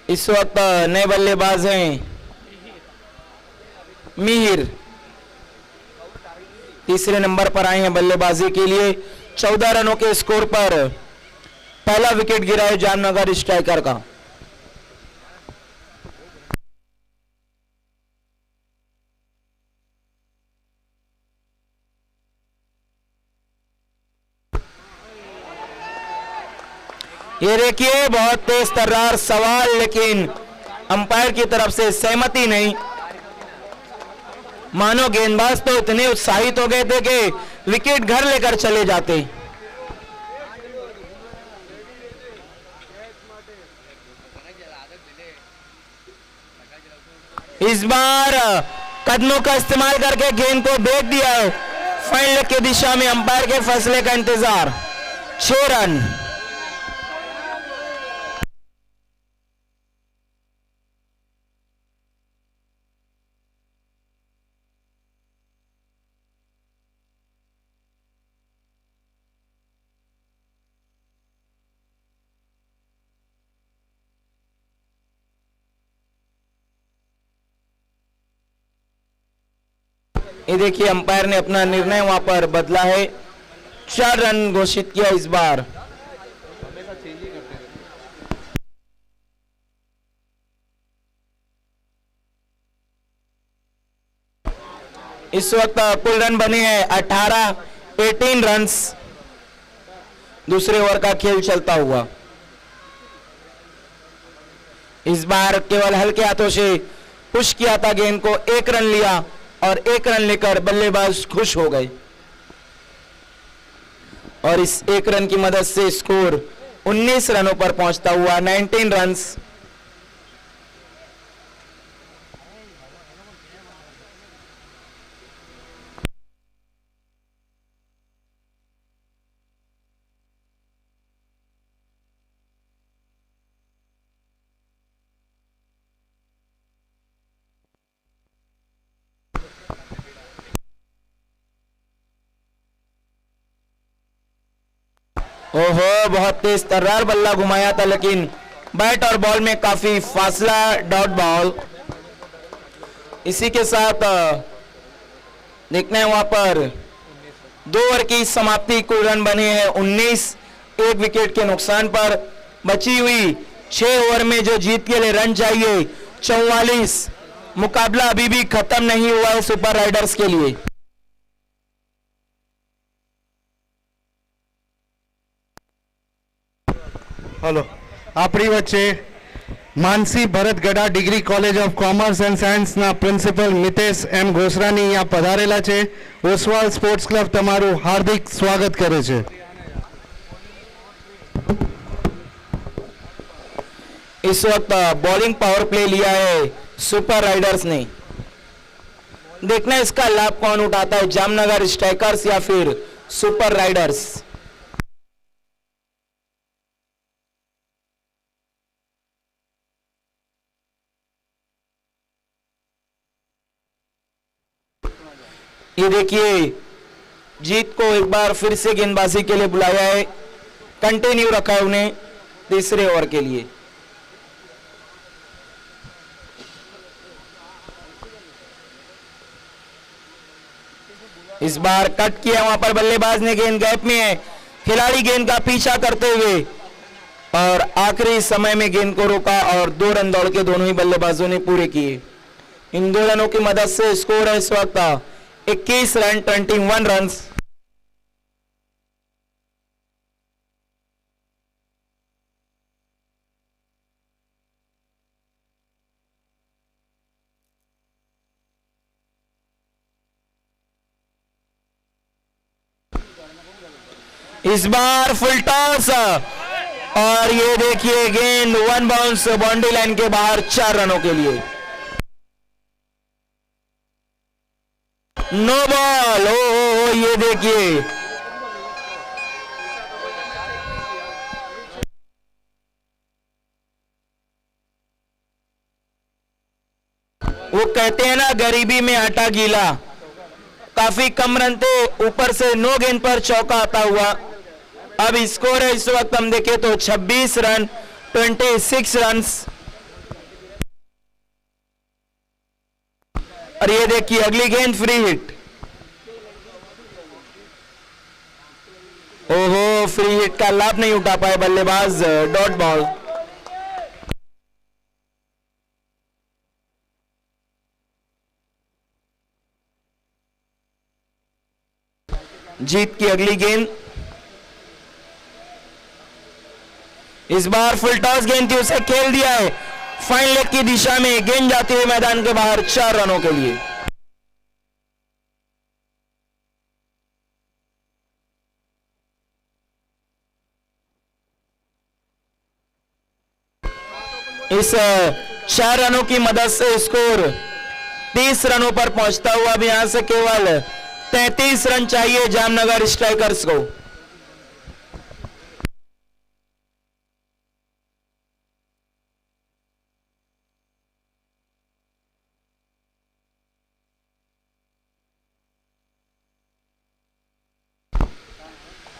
इस वक्त नए बल्लेबाज हैं मिहिर, तीसरे नंबर पर आए हैं बल्लेबाजी के लिए। 14 रनों के स्कोर पर पहला विकेट गिरा है जामनगर स्ट्राइकर का। ये देखिए बहुत तेज तर्रार सवाल, लेकिन अंपायर की तरफ से सहमति नहीं। मानो गेंदबाज तो इतने उत्साहित हो गए थे कि विकेट घर लेकर चले जाते। इस बार कदमों का इस्तेमाल करके गेंद को देख दिया है। फाइन लेग की दिशा में अंपायर के फैसले का इंतजार। 6 रन। ये देखिए अंपायर ने अपना निर्णय वहां पर बदला है। 4 रन घोषित किया इस बार। इस वक्त कुल रन बने हैं 18 रन्स। दूसरे ओवर का खेल चलता हुआ। इस बार केवल हल्के हाथों से पुश किया था गेंद को, 1 रन लिया और 1 रन लेकर बल्लेबाज खुश हो गए और इस 1 रन की मदद से स्कोर 19 रनों पर पहुंचता हुआ 19 रन्स। ओहो, बहुत तेज तर्रार बल्ला घुमाया था, लेकिन बैट और बॉल में काफी फासला। Dot ball. इसी के साथ देखना है वहां पर 2 ओवर की समाप्ति। कुल रन बने हैं 19। 1 विकेट के नुकसान पर बची हुई 6 ओवर में जो जीत के लिए रन चाहिए 44। मुकाबला अभी भी खत्म नहीं हुआ है सुपर राइडर्स के लिए। હલો, આપણી વચ્ચે Mansi Bharat Gada degree college of commerce and સાયન્સના પ્રિન્સિપલ મિતેશ એમ ઘોસરાની અહીંયા પધારેલા છે. ઓસવાલ સ્પોર્ટ્સ ક્લબ તમારું હાર્દિક સ્વાગત કરે છે. इस वक्त बॉलिंग पावर प्ले लिया है सुपर राइडर्स ने। देखना इसका लाभ कौन उठाता है, जामनगर स्ट्राइकर्स या फिर सुपर राइडर्स। ये देखिए जीत को एक बार फिर से गेंदबाजी के लिए बुलाया है। कंटिन्यू रखा है उन्हें तीसरे ओवर के लिए। इस बार कट किया वहां पर बल्लेबाज ने, गेंद गैप में है। खिलाड़ी गेंद का पीछा करते हुए और आखिरी समय में गेंद को रोका और 2 रन दौड़ के दोनों ही बल्लेबाजों ने पूरे किए। इन 2 रनों की मदद से स्कोर है इस वक्त 21 रन 21 रन। इस बार फुल टॉस और ये देखिए गेंद वन बाउंस बाउंड्री लाइन के बाहर 4 रनों के लिए। No ball. ओ ये देखिए वो कहते हैं ना गरीबी में आटा गीला। काफी कम रन थे, ऊपर से 9 गेंद पर चौका आता हुआ। अब स्कोर है इस वक्त हम देखें तो 26 रन 26 रन। और ये देखिए अगली गेंद फ्री हिट। ओहो फ्री हिट का लाभ नहीं उठा पाए बल्लेबाज, डॉट बॉल। जीत की अगली गेंद। इस बार फुल टॉस गेंद थी, उसे खेल दिया है फाइन लेग की दिशा में। गेंद जाती हुई मैदान के बाहर 4 रनों के लिए। इस 4 रनों की मदद से स्कोर 30 रनों पर पहुंचता हुआ। अब यहां से केवल 33 रन चाहिए जामनगर स्ट्राइकर्स को।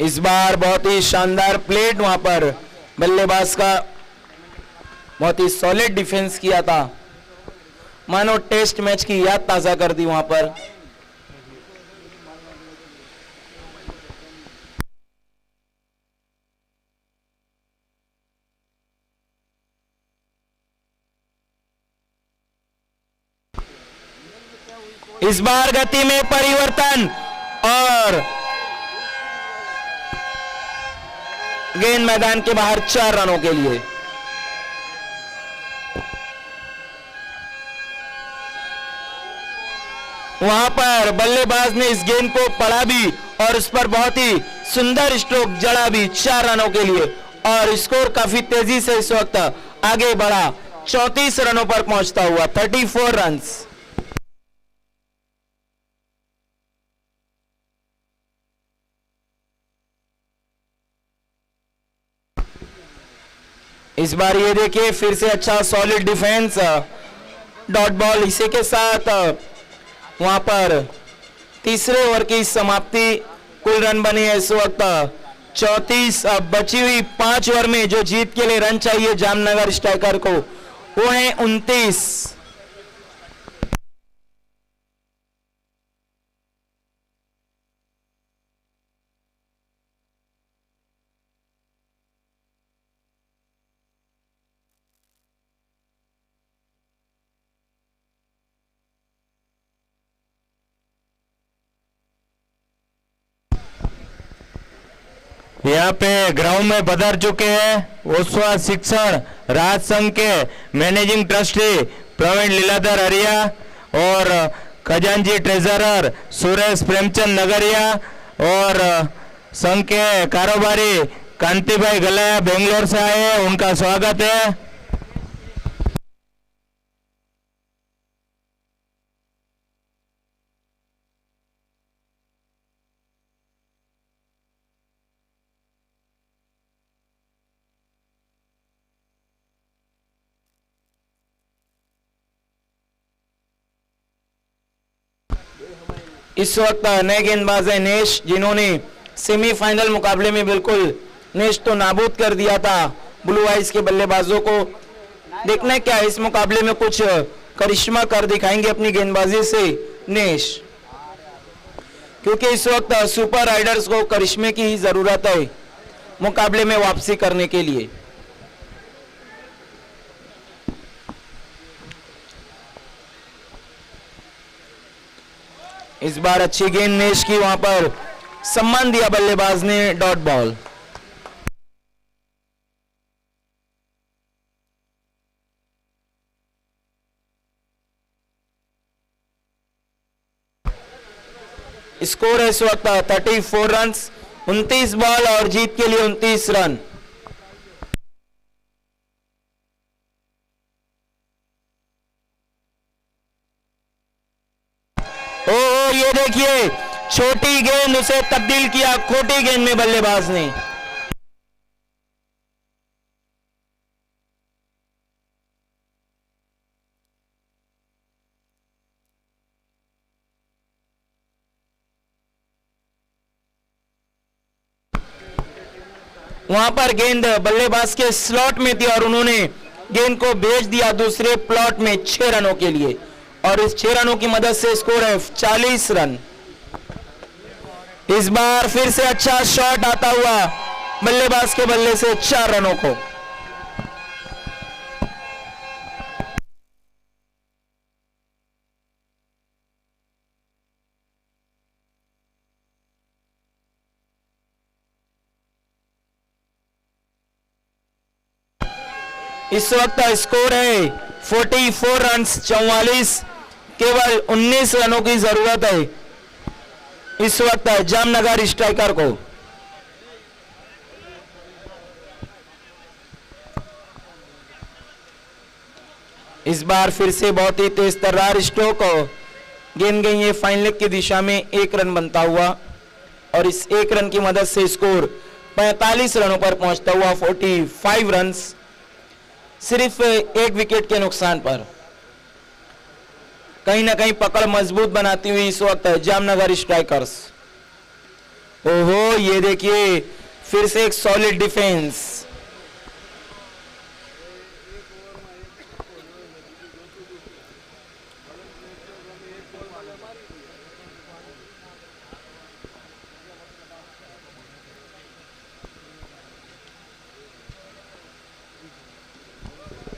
इस बार बहुत ही शानदार प्लेट वहां पर बल्लेबाज का बहुत ही सॉलिड डिफेंस किया था, मानो टेस्ट मैच की याद ताजा कर दी वहां पर। इस बार गति में परिवर्तन और गेंद मैदान के बाहर 4 रनों के लिए। वहां पर बल्लेबाज ने इस गेंद को पढ़ा भी और उस पर बहुत ही सुंदर स्ट्रोक जड़ा भी 4 रनों के लिए। और स्कोर काफी तेजी से इस वक्त आगे बढ़ा, 34 रनों पर पहुंचता हुआ, 34 रन। इस बार ये देखिए फिर से अच्छा सॉलिड डिफेंस, डॉट बॉल। इसी के साथ वहां पर तीसरे ओवर की समाप्ति। कुल रन बने हैं इस वक्त 34। अब बची हुई 5 ओवर में जो जीत के लिए रन चाहिए जामनगर स्ट्राइकर को, वो है 29। यहाँ पे ग्राउंड में पधार चुके हैं ओसवा शिक्षण राज संघ के मैनेजिंग ट्रस्टी प्रवीण लीलाधर हरिया और खजांची ट्रेजरर सुरेश प्रेमचंद नगरिया और संघ के कारोबारी कांतिभाई गलाया बेंगलोर से आए हैं, उनका स्वागत है। इस वक्त नए गेंदबाज है नेश, जिन्होंने सेमीफाइनल मुकाबले में बिल्कुल नेश तो नाबूद कर दिया था ब्लू आइज के बल्लेबाजों को। देखना है क्या इस मुकाबले में कुछ करिश्मा कर दिखाएंगे अपनी गेंदबाजी से नेश, क्योंकि इस वक्त सुपर राइडर्स को करिश्मे की ही जरूरत है मुकाबले में वापसी करने के लिए। इस बार अच्छी गेंद नेश की, वहां पर सम्मान दिया बल्लेबाज ने, डॉट बॉल। स्कोर है इस वक्त 34 रन। 29 बॉल और जीत के लिए 29 रन। ओहो, ये देखिए छोटी गेंद, उसे तब्दील किया खोटी गेंद में बल्लेबाज ने। वहां पर गेंद बल्लेबाज के स्लॉट में थी और उन्होंने गेंद को भेज दिया दूसरे प्लॉट में 6 रनों के लिए, और इस 6 रनों की मदद से स्कोर है 40 रन। इस बार फिर से अच्छा शॉट आता हुआ बल्लेबाज के बल्ले से 4 रनों को। इस वक्त स्कोर है 44 रन 44, केवल 19 रनों की जरूरत है इस वक्त जामनगर स्ट्राइकर को। इस बार फिर से बहुत ही तेज तर्रार स्ट्रोक, गेंद गई है फाइन लेग की दिशा में 1 रन बनता हुआ, और इस 1 रन की मदद से स्कोर 45 रनों पर पहुंचता हुआ 45 रन, सिर्फ 1 विकेट के नुकसान पर। कहीं ना कहीं पकड़ मजबूत बनाती हुई इस वक्त जामनगर स्ट्राइकर्स। ओहो, ये देखिए फिर से एक सॉलिड डिफेंस।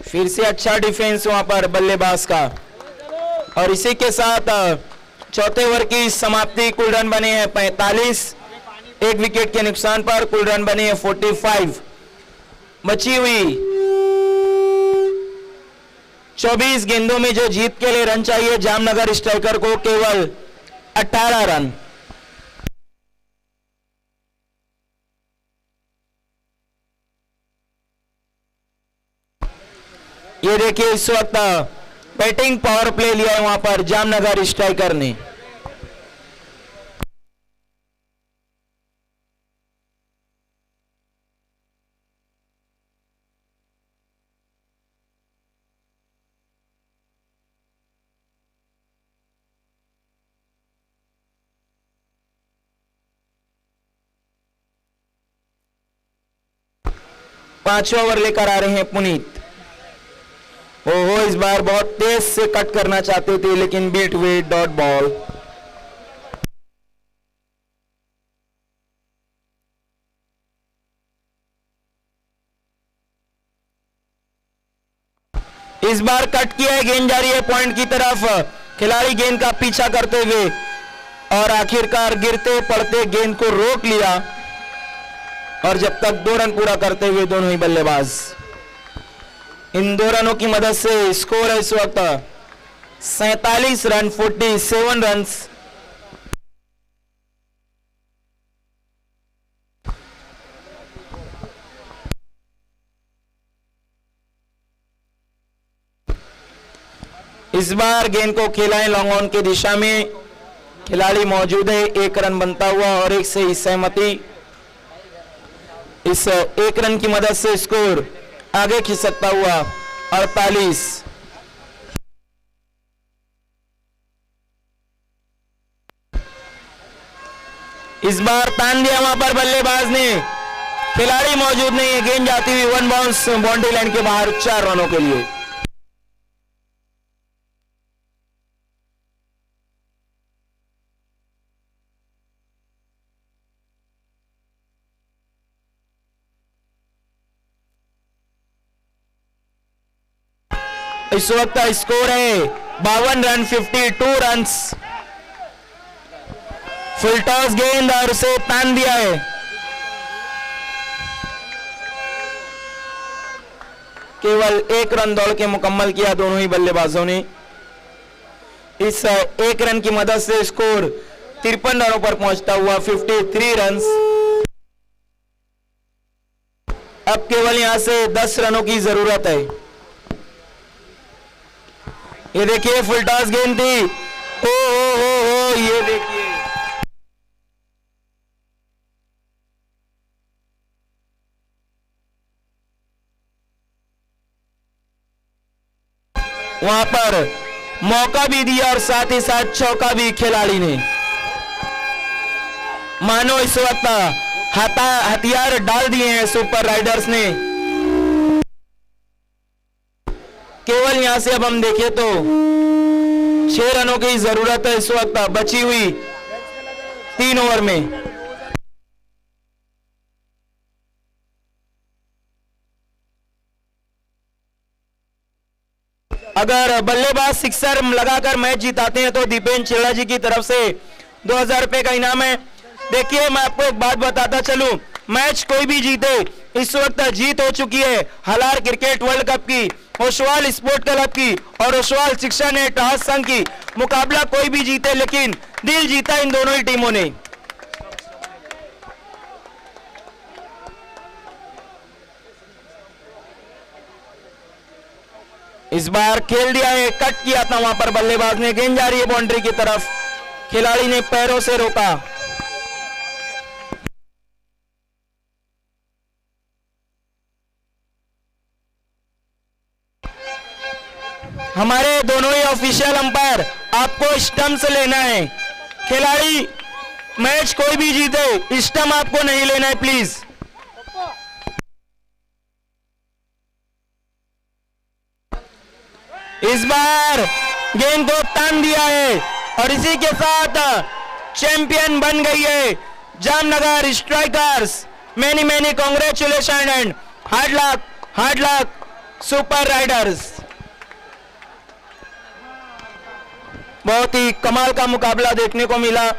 फिर से अच्छा डिफेंस वहां पर बल्लेबाज का, और इसी के साथ चौथे ओवर की समाप्ति। कुल रन बने हैं 45, 1 विकेट के नुकसान पर कुल रन बने हैं 45। बची हुई 24 गेंदों में जो जीत के लिए रन चाहिए जामनगर स्ट्राइकर को, केवल 18 रन। ये देखिए इस वक्त बैटिंग पावर प्ले लिया है वहां पर जामनगर स्ट्राइकर ने। पांचवा ओवर लेकर आ रहे हैं पुनीत। ओहो, इस बार बहुत तेज से कट करना चाहते थे लेकिन बीट हुए डॉट बॉल। इस बार कट किया है, गेंद जा रही है पॉइंट की तरफ। खिलाड़ी गेंद का पीछा करते हुए और आखिरकार गिरते पड़ते गेंद को रोक लिया, और जब तक 2 रन पूरा करते हुए दोनों ही बल्लेबाज। इन 2 रनों की मदद से स्कोर है इस वक्त 47 रन 47 रन। इस बार गेंद को खेला है लॉन्ग ऑन की दिशा में, खिलाड़ी मौजूद है, 1 रन बनता हुआ और 1 से ही सहमति। इस 1 रन की मदद से स्कोर आगे खिसकता हुआ 48। इस बार तान दिया वहां पर बल्लेबाज ने, खिलाड़ी मौजूद नहीं है, गेंद जाती हुई 1 बाउंस बाउंड्री लाइन के बाहर 4 रनों के लिए। इस वक्त का स्कोर है 52 रन 52 रन। फुल टॉस गेंद और उसे तान दिया है। केवल 1 रन दौड़ के मुकम्मल किया दोनों ही बल्लेबाजों ने। इस 1 रन की मदद से स्कोर 53 रनों पर पहुंचता हुआ 53 रन। अब केवल यहां से 10 रनों की जरूरत है। ये देखिए फुल टॉस गेंद थी। हो ये देखिए वहां पर मौका भी दिया और साथ ही साथ चौका भी खिलाड़ी ने। मानो इस वक्त हथियार डाल दिए हैं सुपर राइडर्स ने। केवल यहां से अब हम देखें तो 6 रनों की जरूरत है इस वक्त बची हुई 3 ओवर में। अगर बल्लेबाज सिक्सर लगाकर मैच जिताते हैं तो दीपेन चेड़ा जी की तरफ से 2000 रुपए का इनाम है। देखिए मैं आपको एक बात बताता चलूं, मैच कोई भी जीते, इस वक्त जीत हो चुकी है हालार क्रिकेट वर्ल्ड कप की, ओसवाल स्पोर्ट क्लब की और ओसवाल शिक्षा ने टॉस संघ की। मुकाबला कोई भी जीते लेकिन दिल जीता इन दोनों ही टीमों ने। इस बार खेल दिया है, कट किया था वहां पर बल्लेबाज ने, गेंद जा रही है बाउंड्री की तरफ, खिलाड़ी ने पैरों से रोका। हमारे दोनों ही ऑफिशियल अंपायर आपको स्टंप से लेना है। खिलाड़ी मैच कोई भी जीते, स्टंप आपको नहीं लेना है प्लीज। इस बार गेंद को तान दिया है और इसी के साथ चैंपियन बन गई है Jamnagar strikers. Many congratulation and hard luck super Riders. बहुत ही कमाल का मुकाबला देखने को मिला।